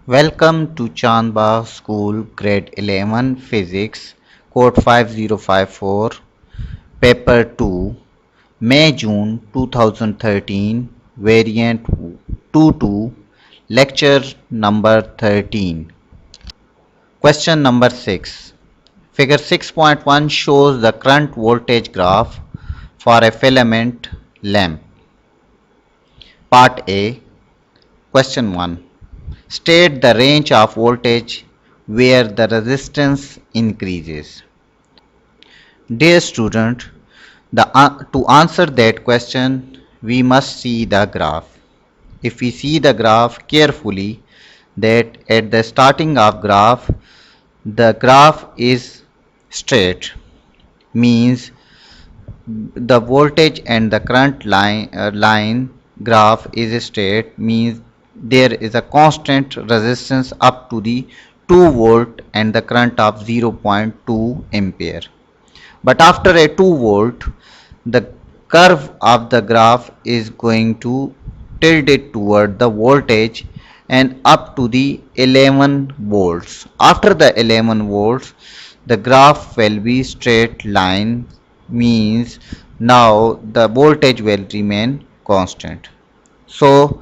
Welcome to Chandba School Grade 11 Physics Code 5054 Paper 2 May-June 2013 Variant 22 Lecture number 13. Question number 6. Figure 6.1 shows the current voltage graph for a filament lamp. Part A. Question 1. State the range of voltage where the resistance increases. Dear student, to answer that question, we must see the graph. If we see the graph carefully, that at the starting of graph, the graph is straight, means the voltage and the current line graph is straight, means there is a constant resistance up to the 2 volt and the current of 0.2 ampere. But after a 2 volt, the curve of the graph is going to tilt it toward the voltage and up to the 11 volts. After the 11 volts, the graph will be straight line, means now the voltage will remain constant. So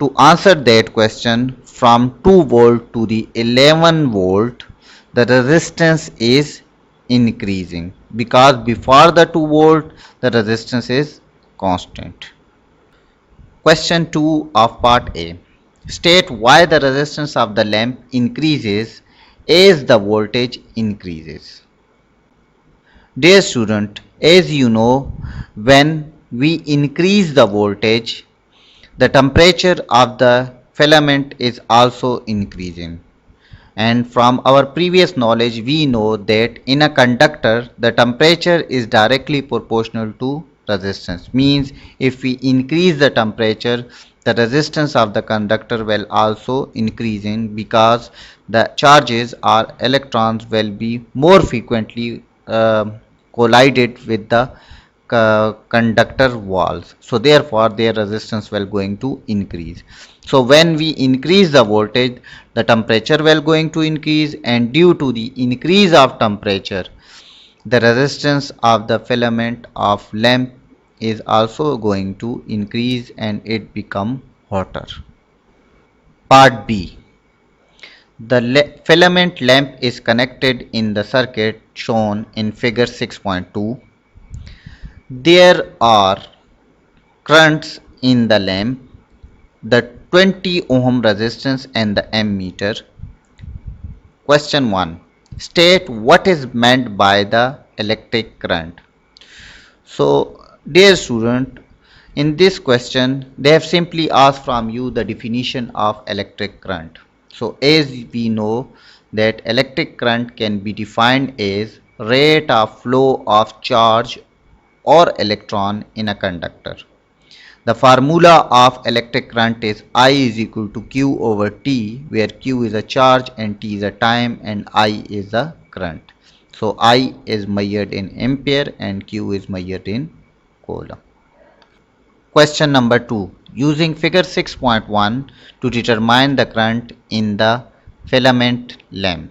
to answer that question, from 2 volt to the 11 volt, the resistance is increasing because before the 2 volt the resistance is constant. Question 2 of part A. State why the resistance of the lamp increases as the voltage increases. Dear student, as you know, when we increase the voltage, the temperature of the filament is also increasing. And from our previous knowledge, we know that in a conductor, the temperature is directly proportional to resistance. Means if we increase the temperature, the resistance of the conductor will also increasing because the charges or electrons will be more frequently collided with the conductor walls, so therefore their resistance will going to increase. So when we increase the voltage, the temperature will going to increase, and due to the increase of temperature, the resistance of the filament of lamp is also going to increase and it become hotter. Part B. The filament lamp is connected in the circuit shown in figure 6.2. There are currents in the lamp, the 20 ohm resistance and the ammeter. Question 1. State what is meant by the electric current. So, dear student, in this question, they have simply asked from you the definition of electric current. So, as we know that electric current can be defined as rate of flow of charge or electron in a conductor. The formula of electric current is I is equal to Q over T, where Q is a charge and T is a time and I is a current. So I is measured in ampere and Q is measured in coulomb. Question number 2. Using figure 6.1 to determine the current in the filament lamp.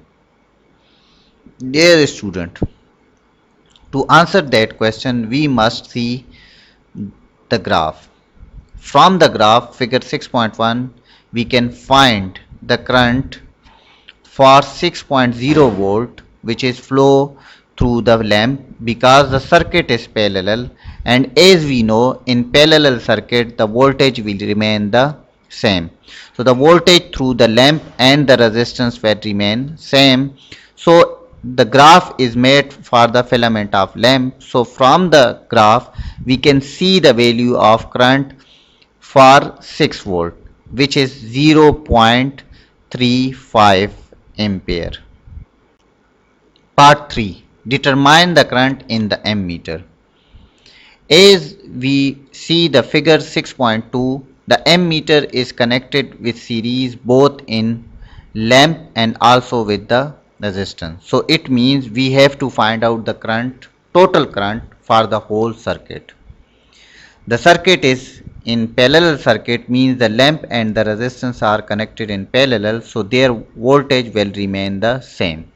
Dear student, to answer that question, we must see the graph. From the graph figure 6.1, we can find the current for 6.0 volt, which is flow through the lamp because the circuit is parallel, and as we know in parallel circuit the voltage will remain the same. So the voltage through the lamp and the resistance will remain same. So the graph is made for the filament of lamp. So from the graph we can see the value of current for 6 volt, which is 0.35 ampere. Part 3. Determine the current in the ammeter. As we see the figure 6.2, the ammeter is connected with series both in lamp and also with the resistance. So it means we have to find out the total current for the whole circuit. The circuit is in parallel circuit means the lamp and the resistance are connected in parallel, so their voltage will remain the same.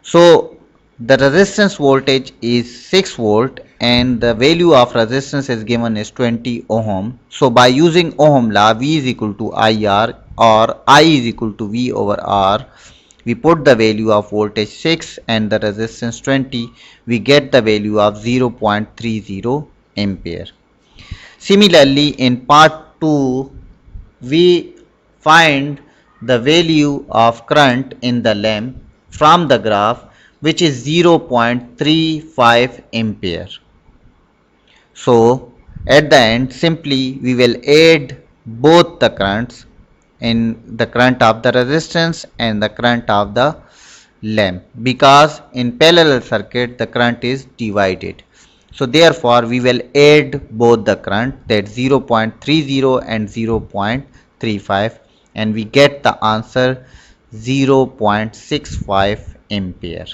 So the resistance voltage is 6 volt and the value of resistance is given is 20 ohm. So by using Ohm law, V is equal to IR or I is equal to V over R, we put the value of voltage 6 and the resistance 20, we get the value of 0.30 ampere. Similarly, in part 2, we find the value of current in the lamp from the graph, which is 0.35 ampere. So at the end, simply we will add both the currents, in the current of the resistance and the current of the lamp, because in parallel circuit the current is divided. So therefore we will add both the current, that 0.30 and 0.35, and we get the answer 0.65 ampere.